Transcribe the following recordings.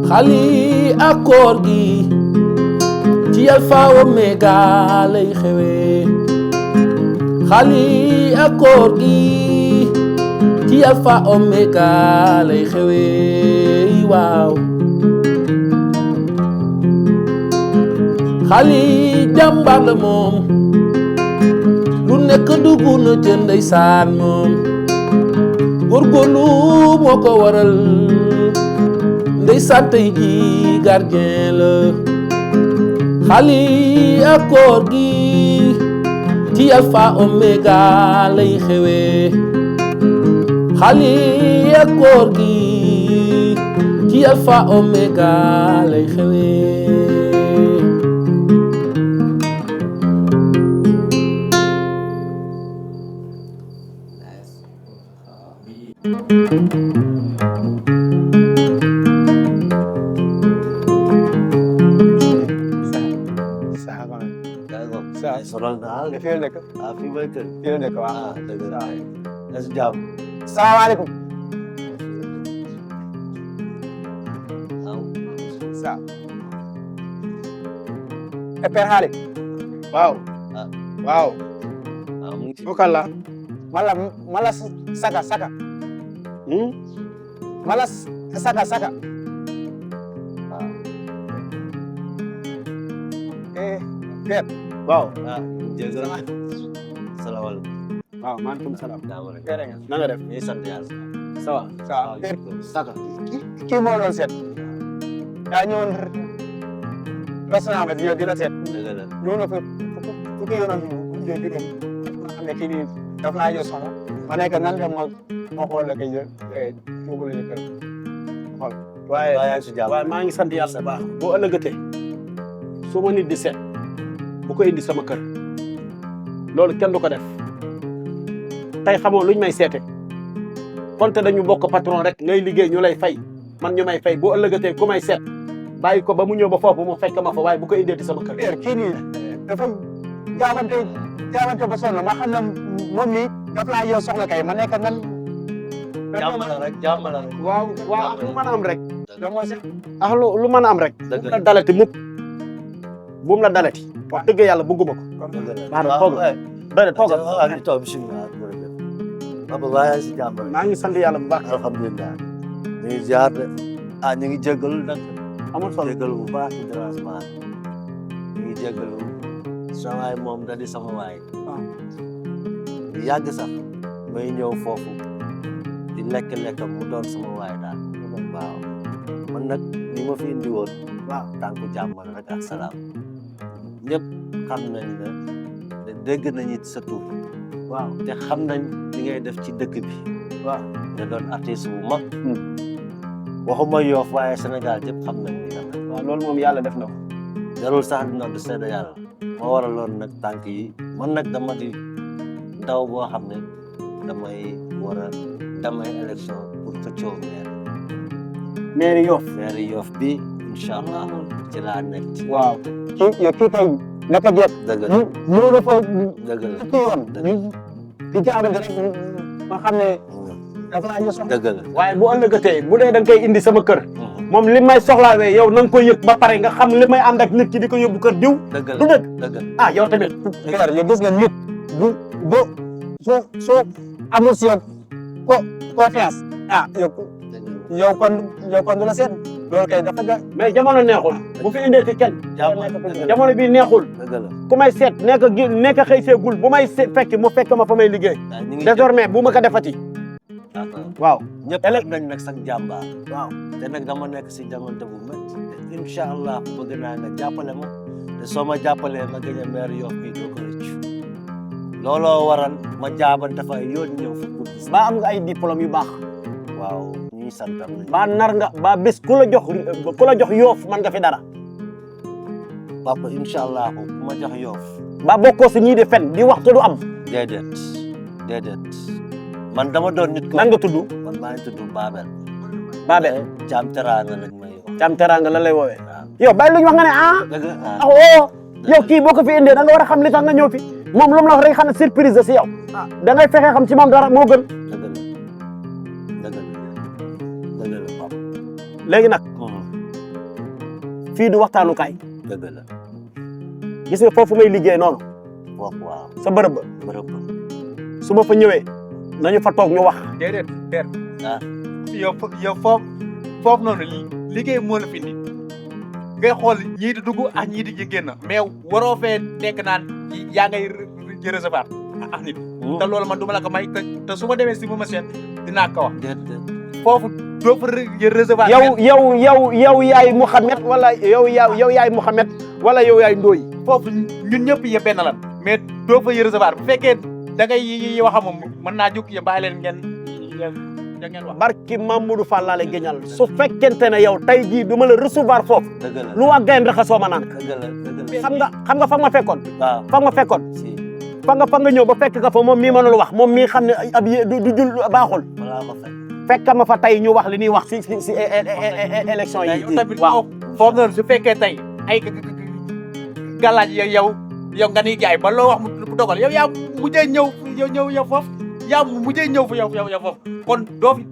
xali ak koor gi ci Alpha Omega lay xewee xali ak koor gi ci Alpha Omega lay xewee waaw xali jàmbaar la moom lu nekk dugg na ca ndeysaan moom góorgóorlu moo ko waral ndeysaan tey ji gardien la xali ak koor gi ci Alpha Omega lay xewee xali ak koor gi ci Alpha Omega lay xewee sonal naa la. fi nga nekk. ah fii mooy kër. fi nga nekk waaw. ah dëgg la na si jàmm. salaamaaleykum. waaw. ça. Père Xaali. waaw. ah waaw. ah mu ngi ci. bokkal la. mala saka saka. mala saka saka. waaw. Père. waaw. ah jërëjëf. salaamaaleykum. waaw maaleykum salaam. salaamaaleykum. Père nga. na nga def. ñu ngi sant yàlla. ça va. ça va Père. saka. kii moo doon seet. yaa ñëwoon restaurant bi di la seet. dëgg la. ñëw na fa fukki yoon ak juróom. ma xam ne kii nii daf laa jox soxla. ma nekk nan la ma xool la kay yóbbu la ñu kër xool. waaye yaa ngi si jàmm. waaye maa ngi sant yàlla baax boo ëllëgatee su ma nit di seet bu ko indi sama kër loolu kenn du ko def tey xamoo luñ may seete konte dañu bokk patron rek ngay liggéey ñu lay fay man ñu may fay boo ëllëgatee ku may seet bàyyi ko ba mu ñëw ba foofu mu fekk ma fa waaye bu ko indeeti sama kër. Père kii nii dafa jaabante ba sonn ma xam ne moom nii daf laa yow soxla kay ma nekk nan. jàmm la rek jàmm la rek. waaw waaw lu mën a am rek. da moo seet. ah lu mën a am rek. dëgg bu mu la dalati mukk bu mu la dalati. wax dëgg yàlla bëgguma ko. maanaam toog bëri toogal. waaw ñu toog bisimilah. papa yaa ngi si jàmm rek. maa ngi sant yàlla bu baax. alhamdulilah. ñu ngi ziar de ah ñu ngi jégalu nag. amul solo jégalu bu baax ci dérangement ñu ngi jégalu sa waay moom da di sama waay. waaw. bu yàgg sax may ñëw foofu di lekk mu doon sama waay daal. waaw man nag li ma fi indi woon. waaw tànku jàmm rek ak salaam. ñëpp xam nañ ne dégg nañu sa tur. waaw te xam nañ li ngay def ci dëkk bi. waaw nga doon artiste bu mag. waxuma Yoff waaye Sénégal yëpp xam nañ li nga mel. waaw loolu moom yàlla def na ko. jarul sax dina du seede yàlla. moo waraloon nag tànk yi man nag dama di ndaw boo xam ne damay war a damay élection pour xëccoo mairie Yoff. mairie Yoff bi incha allah ci laa nekk ci. waaw kii kay naka jekk. dëgg la mënu na fa dëgg la fukki yoon. di jaabante rek ma xam ne dafa laa yow soxla. dëgg la. waaye bu ëllëgatee bu dee da nga koy indi sama kër. moom li may soxlaawee yow na nga koy yëg ba pare nga xam li may ànd ak nit ki di ko yóbbu kër diw. dëgg la du dëgg. dëgg la. ah yow tamit. Père yow gis nga nit bu soo amul si yow confiance ah yow kon du la seet loolu kay dafa ga. mais jamono neexul bu fi indee ci kenn. jamono bi neexul. dëgg la. ku may seet nekk xëy seegul bu may fekk mu fekk ma fa may liggéey. désormais bu ma ko defati. waaw. ñëpp xam nañ nag sax jàmbaar. waaw te nag dama nekk si jamono bu métti te incha allah bëgg naa nga jàppale ma te soo ma jàppalee ma gën a maire Yoff bi doo ko rëccu looloo waral ma jaabante fa yoon ñëw fa pour gis. ba am nga ay diplôme yu baax. waaw ñuy santam nañ. ba nar nga ba bés ku la jox Yoff man nga fi dara. papa incha allah ku ma jox Yoff. ba bokkoo si ñii di fen di wax te du am. déedéet man dama doon nit ko. nan nga tudd. man maa ngi tudd Babel. Babel. Caam Teraanga nag may wax. Caam Teraanga lan lay woowee. yow bàyyi lu ñu wax nga ne ah. dëgg la yow kii boo ko fi indee da nga war a xam li tax nga ñëw fi moom lu mu la wax rek xam ne surprise la si yow. da ngay fexe xam ci moom dara moo gën. dëgg la papa. léegi nag fii du waxtaanukaay dëgg la gis nga foofu may liggéey noonu waaw sa bërëb ba bërëb su ma fa ñëwee nañu fa toog ñu wax déedéet père ah yow foofu noonu liggéey moo la fi indi ngay xool ñii di dugg ak ñii di génn mais waroo fee nekk naan yaa ngay recevoir ak nit te loolu man du ma la ko may te su ma demee si ma seen dinaa ko wax foofu doo fa recevoir yow yaay Mouhamed wala yow yaay Mouhamed wala yow yaay Ndoye foofu ñun ñëpp yëpp benn lan mais doo fa recevoir bu fekkee da ngay wax moom mën naa jóg ya bàyyi leen ngeen wax barki Mamadou Fall laa lay géñal su fekkente ne yow tey jii du ma la recevoir foofu lu waa gayen rek a sooma naan xam nga fa nga fekkoon fa nga fekkoon fa nga ñëw ba fekk ka fa moom mii mënul wax moom mii xam ne ab du jul baaxul fekk ma fa tey ñu wax li ñuy wax si élection yi tamit waaw foofu noonu su fekkee tey ay galaaj yow nga ni jaay ba loo wax mu dogal yow yaa mujjee ñëw foofu yaa mujjee ñëw fu yow foofu kon doo fi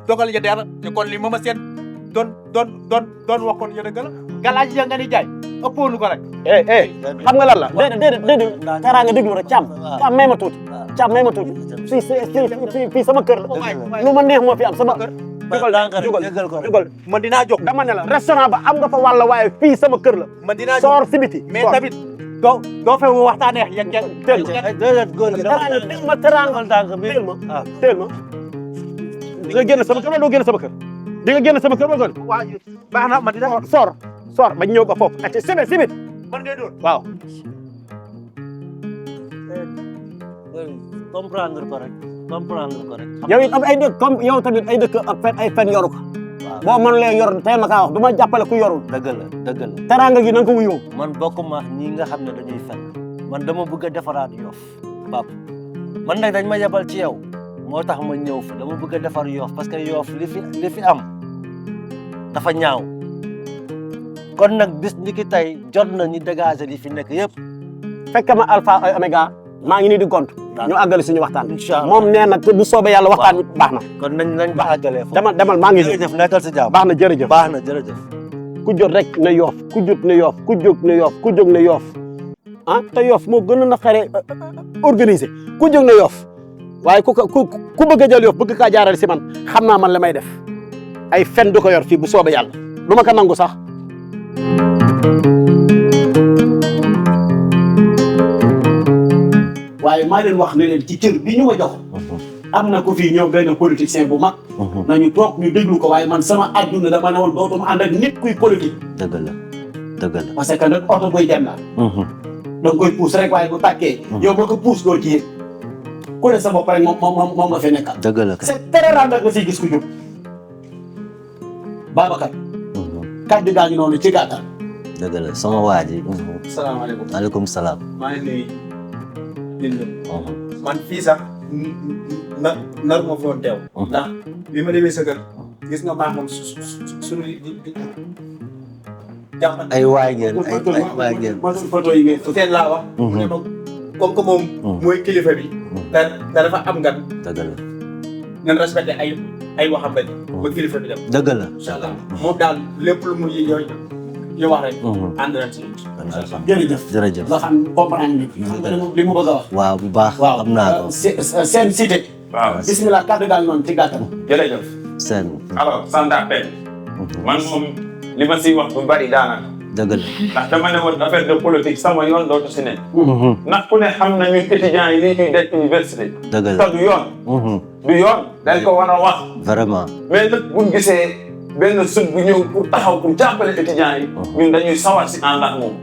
dogal ya dara kon li ma seen doon wax kon ya dëgg la galaaj ya nga ni jaay ëppoonu ko rek xam nga lan la déedéet teraanga déglu rek Thiam may ma tuuti Thiam may ma tuuti fii sama kër la lu ma neex moo fi am sama kër jugal man dinaa jóg dama ne la restaurant ba am nga fa wàll waaye fii sama kër la man dinaa jóg soor si biti mais tamit doo fe waxtaanee teel ma teraanga teel ma di nga génn sama kër wala doo génn sama kër di nga génn sama kër wala doo waaw baax na man dinaa soor bañ ñëw ba foofu ak simit man ngay doon waaw comprendre ko rek yow it am ay dëkk comme yow tamit ay dëkk ay fen yoru ko boo mën leen yor tey ma kaa wax du ma jàppale ku yorul dëgg la teraanga gi na nga ko wuyoo man bokkuma ñi nga xam ne dañuy fen man dama bëgg a defaraat Yoff pap man nag dañ ma yebal ci yow moo tax ma ñëw fi dama bëgg a defar Yoff parce que Yoff li fi am dafa ñaaw kon nag bis ni ki tey jot na ñu dégager li fi nekk yëpp fekk ma alpha ay oméga maa ngi nii di gont ñu àggale suñu waxtaan incha allah moom nee na bu soobee yàlla waxtaan bi baax na kon nañ ba àggalee foofu demal maa ngi jërëjëf nekkal si jàmm baax na jërëjëf ku jot rek na Yoff ku jot na Yoff ku jóg na Yoff ku jóg na Yoff ah te Yoff moo gën a naqare organisé ku jóg na Yoff waaye ku bëgg a jël Yoff bëgg kaa jaarale si man xam naa man la may def ay fen du ko yor fii bu soobee yàlla du ma ko nangu sax waaye maa leen wax ne leen ci cër bi ñu ma jox am na ku fii ñëw benn politicien bu mag nañu toog ñu déglu ko waaye man sama adduna dama ne woon dootuma ànd ak nit kuy politique dëgg la parce que nag oto buy dem la da nga koy puus rek waaye bu tàkkee yow boo ko puus doo ci yéeg ku ne sa bopp rek moom nga fi nekkal dëgg la c'est très rare nga siy gis ku jóg Babacar kaddu gaa ngi noonu ci gàttal dëgg la sama waa ji salaamaaleykum maaleykum salaam maa ngi nuyu man fii sax nar ma foon teew ndax bi ma demee sa kër gis nga maa moom suñu jàpp ay waay ngeen photo yi ngeen seen laa wax mu ne ma comme que moom mooy kilifa bi te dafa am ngan dëgg la ngeen respecté ay waxam ba kilifa bi dem dëgg la incha allah moom daal lépp lu mu yow wax rek ànd nañ si jërëjëf nga xam comprendre li mu bëgg a wax waaw bu baax xam naa ko seen cité waaw bismillah kaddu daal noonu ci gàttal jërëjëf seen alors Sanda Pène man moom li ma siy wax bu bari daanaka dëgg la ndax dama ne woon affaire de politique sama yoon dootu si ne ndax ku ne xam na ñun étudiants yi li ñuy def université dëgg la te du yoon dañ ko war a wax vraiment mais nag buñ gisee benn sud bu ñëw pour taxaw pour jàppale étudiants yi ñun dañuy sawar si ànd ak moom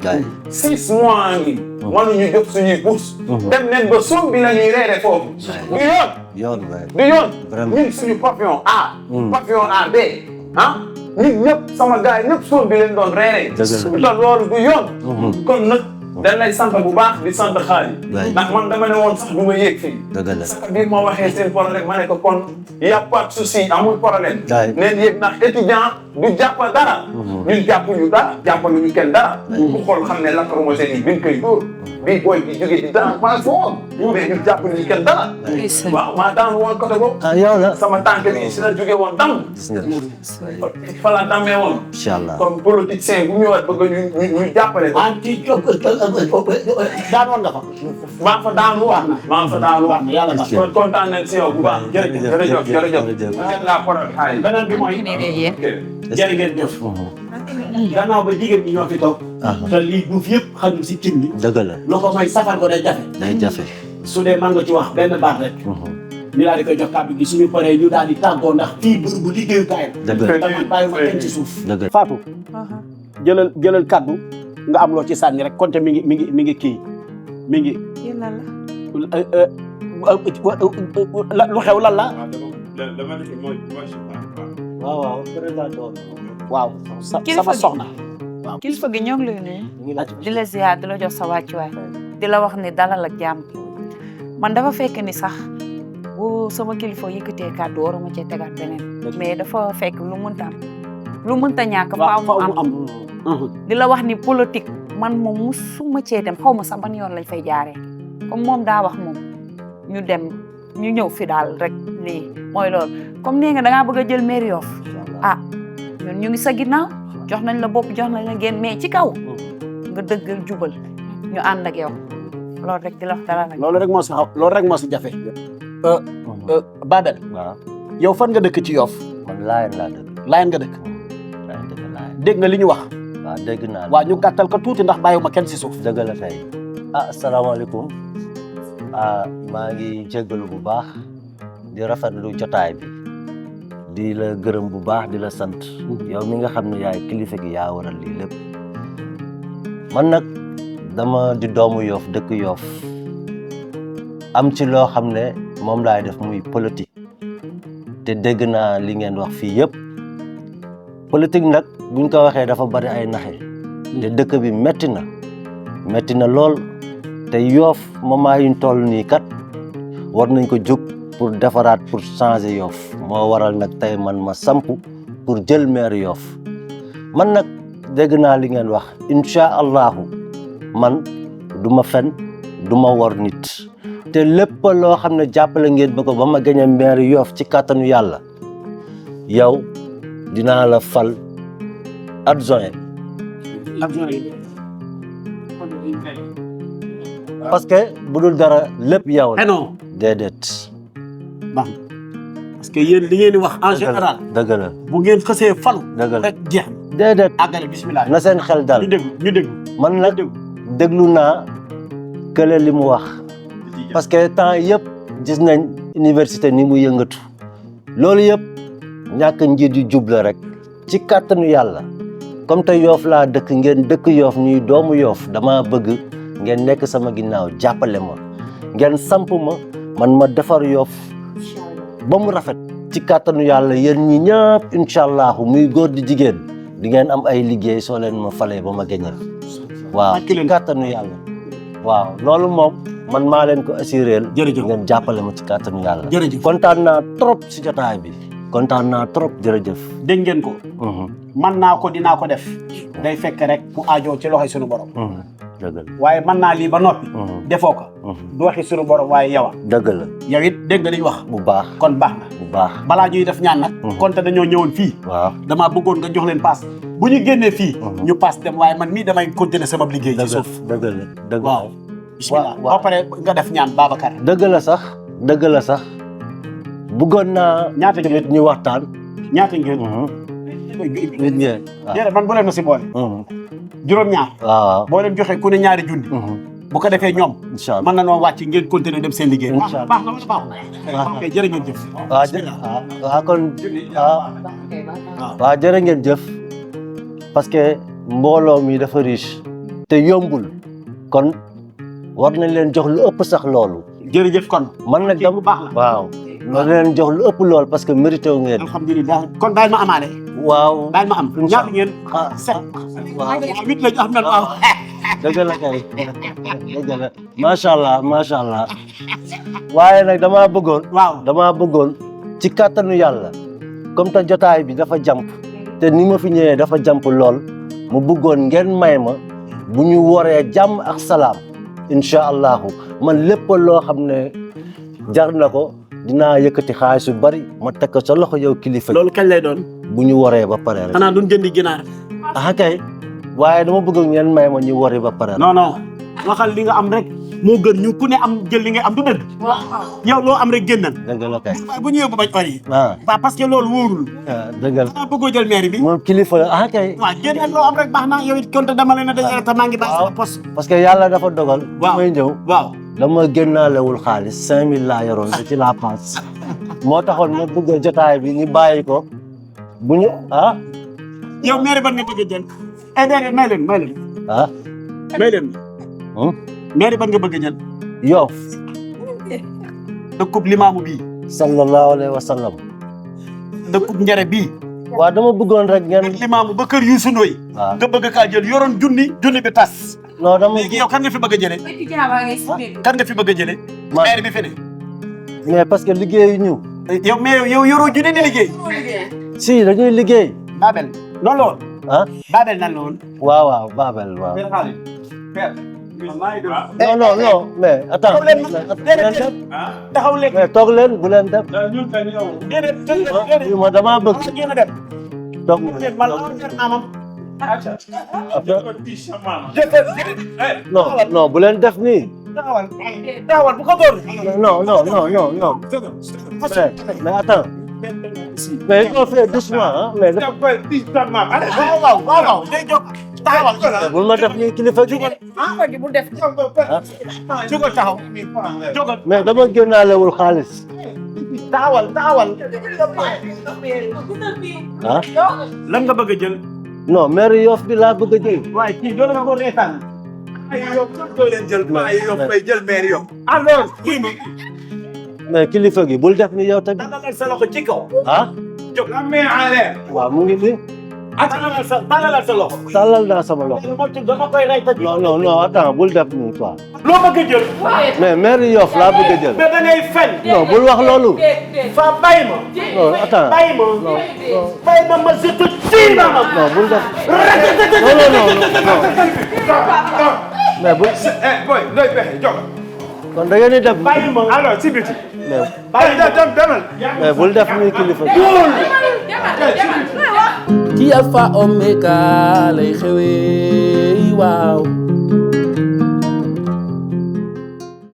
6 mois ngi mënuñu jot suñuy bourse dem leen ba soom bi la ñuy reere foofu du yoon du yoon ñun suñu pavillon A pavillon A B ñun ñëpp sama gars yi ñëpp soom bi leen doon reere te loolu du yoon kon nag dañ lay sant bu baax di sant xaalis. ndax man dama ne woon sax du ma yéeg fii. dëgg la sax bi ma waxee seen problème ma ne ko kon y a pas de souci amul problème. neen yéeg ndax étudiant du jàpp dara. ñun jàppuñu dara jàppaluñu kenn dara. ku xool xam ne lacrymogène yi biñ koy dóor bii booy bi jógee ci dara maa foo mais ñun jàppaluñu kenn dara. waaw maa daan woon côté boobu. yow la sama tànk bi si la jógee woon dam. fa la damee woon. incha allah comme politicien bu ñëwaat bëgg ñu jàppale ko. daanoon nga fa. maa fa daanu wax na. maa fa daanu wax na yàlla baax. kon kontaan nañ si yow bu baax. jërëjëf jërëjëf. la parole xaalis. beneen bi mooy. jërë ngeen jëf. gannaaw ba jigéen ñi ñoo fi toog. te lii duuf yëpp xajul si cin bi. dëgg la lu ko mooy safar ko day jafe. day jafe. su dee mën nga ci wax benn baat rek. ñu daal di koy jox kàddu gi suñu paree ñu daal di tàggoo ndax fii bërëbu liggéeyukaay la. dëgg la tamit bàyyi ma kenn ci suuf. dëgg la Fatou. jëlal kàddu nga am loo ci sànni rek konte mi ngi kii mi ngi. lu xew lan la. waaw waaw sama soxna. kilifa gi ñoo ngi lay nuyu di la ziar di la jox sa wàccuwaay di la wax ni dalal ak jàmm man dafa fekk ni sax bu sama kilifa yëkkatee kàddu waruma cee tegaat beneen mais dafa fekk lu mënta ñàkk faaw mu am di la wax ni politique man moom musuma cee dem xaw ma sax ban yoon lañ fay jaaree comme moom daa wax moom ñu dem ñu ñëw fi daal rek lii mooy loolu comme nee nga da ngaa bëgg a jël mairie Yoff ñun ñu ngi sa ginnaaw jox nañ la bopp jox nañ la génn mais ci kaw nga dëggal jubal ñu ànd ak yow loolu rek di la wax dara nag. loolu rek moo si jafe. Babel. waaw yow fan nga dëkk ci Yoff. man Laayeen laa dëkk. Laayeen nga dëkk. Laayeen. dégg nga li ñu wax. waaw dégg naa. waaw ñu gàttal ko tuuti ndax bàyyiwuma kenn si suuf. dëgg la tey asalaamaaleykum maa ngi jéggalu bu baax di rafetlu jotaay bi di la gërëm bu baax di la sant yow mi nga xam ne yaay kilifa gi yaa waral lii lépp man nag dama di doomu Yoff dëkk Yoff am ci loo xam ne moom laay def muy politique te dégg naa li ngeen wax fii yëpp politique nag buñ ko waxee dafa bari ay naxe te dëkk bi metti na lool te Yoff moment yuñ toll nii kat war nañ ko jóg pour defaraat pour changer Yoff moo waral nag tey man ma sampu pour jël maire Yoff man nag dégg naa li ngeen wax incha allahu man du ma fen du ma wor nit te lépp loo xam ne jàppale ngeen ba ko ba ma gañe maire Yoff ci kàttanu yàlla yow dinaa la fal adjoint parce que bu dul dara lépp yow la. non déedéet. baax parce que yéen li ngeen di wax en général. dëgg la bu ngeen xësee falu. dëgg la rek jeex na. déedéet. àggale bismillah. na seen xel dal ñu déglu. man nag déglu naa kële li mu wax. parce que temps yëpp gis nañ université ni mu yëngatu. loolu yëpp ñàkk njiit yu jub la rek. ci kàttanu yàlla. comme te Yoff laa dëkk ngeen dëkk Yoff ñuy doomu Yoff dama bëgg ngeen nekk sama ginnaaw jàppale ma ngeen samp ma man ma defar Yoff ba mu rafet ci kàttanu yàlla yéen ñi ñëpp incha allahu muy góor di jigéen di ngeen am ay liggéey soo leen ma falee ba ma gañe waaw ci kàttanu yàlla waaw loolu moom man maa leen ko assuré jërëjëf ngeen jàppale ma ci kàttanu yàlla jërëjëf kontaan naa trop si jotaay bi kontaan naa trop jërëjëf dégg ngeen ko man naa ko dinaa ko def day fekk rek mu aajoo ci loxoy sunu borom dëgg la waaye mën naa lii ba noppi defoo ko du waxi sunu borom waaye yow dëgg la yow it dégg nga li ñu wax bu baax kon baax na bu baax balaa ñuy def ñaan nag konte dañoo ñëwoon fii waaw damaa bëggoon nga jox leen paas bu ñu génnee fii ñu paas dem waaye man mii damay continuer sama liggéey ci suuf dëgg la dëgg waaw bismillah ba pare nga def ñaan Babacar dëgg la sax bëggoon naa ñaata tamit ñu waxtaan ñaata ngeen nit ngeen déedéet man bu leen ma si boole juróom-ñaar waaw boo leen joxee ku ne ñaari junni bu ko defee ñoom incha allah mën na noo wàcc ngeen continuer dem seen liggéey incha allah baax na wala baax ok jërë ngeen jëf waaw kon waaw jërë ngeen jëf parce que mbooloo mi dafa riche te yombul kon war nañ leen jox lu ëpp sax loolu jërëjëf kon man nag dama baax la waaw ma leen jox lu ëpp lool parce que mérité wu ngeen. alhamdulilah kon bàyyi ma amaale. waaw. bàyyi ma am ñaata ngeen. ah waaw. huit lañu am na waaw. dëgg la kay dëgg la macha allah waaye nag damaa bëggoon ci kàttanu yàlla comme te jotaay bi dafa jàmp te ni ma fi ñëwee dafa jàmp lool mu bëggoon ngeen may ma bu ñu woree jàmm ak salaam incha allahu man lépp loo xam ne jar na ko dinaa yëkkati xaalis yu bari ma teg ko sa loxo yow kilifa loolu kañ lay doon. bu ñu woree ba pare rek. xanaa duñ jëndi ginaar. ah kay waaye dama bëgg ngeen may ma ñu woree ba pare rek. non waxal li nga am rek moo gën ñu ku ne am jël li nga am du dëgg. yow loo am rek génnal. dëgg la kay. waaye bu ñu yóbbu bañ ori. ah parce que loolu wóorul. dëgg la. xanaa bëggoo jël mairie bi. moom kilifa la ah kay. waaw génnal loo am rek baax na yow it konte dama leen a dajale te maa ngi baax sama poste. parce que yàlla dafa dogal. waaw may ñëw. waaw. dama génnaalewul xaalis 5000 laa yoroon te ci la passe moo taxoon ma bëgg jotaay bi ñu bàyyi ko bu ñu yow mairie ban nga bëgg a jël. déedéet may leen. ah. may leen. mairie ban nga bëgg a jël. Yoff. dëkkub limaamu bii. sallallahu alayhi wa sallam. dëkkub njare bii. waaw dama bëggoon rek ngeen. limaamu ba kër Youssou Ndoye. waaw nga bëgg kaa jël yoroon junni bi tas. non dama. léegi yow kan nga fi bëgg a jëlee. kan nga fi bëgg a jëlee. maire bi fi ne. mais parce que liggéeyu ñu. yow yoroo junni di liggéey. si dañuy liggéey. Babel loolu woon. Babel nan la woon. waaw Babel waaw. non mais attends. taxaw leen. mais toog leen bu leen dem. ma damaa bëgg. toog leen. non bu leen def nii. taxawal bu ko door. non. mais attends. mais il faut faire doucement mais. waaw day jóg taxawal. bul ma def nii kilifa gi. bu def. jógal taxaw. jógal. mais dama génnaalewul xaalis. taxawal. ah. lan nga bëgg a jël. non maire Yoff bi laa bëgg a jël. waaye kii doon nga ko reetaan. ay Yoff doo leen jël Yoff may jël maire Yoff. alors kii bi. mais kilifa gi bul def ni yow tamit. dalalal sa loxo ci kaw. ah. jóg la maire en l'air. waaw mu ngi nii. dalalal sa loxo. tàllal naa sama loxo. dama koy rey tëj. non attends bul def nii quoi. loo bëgg a jël. mais maire Yoff laa bëgg a jël. mais da ngay fen. non bul wax loolu. fa bàyyi ma. non attends. bàyyi ma ma je te tue ma. non bul def. non. mais bul. boy looy pexe jóg. kon da ngeen di def. bàyyi ma alors si biti. mais demal. mais bul def nii kilifa gi. ci Alpha Omega lay xewee waaw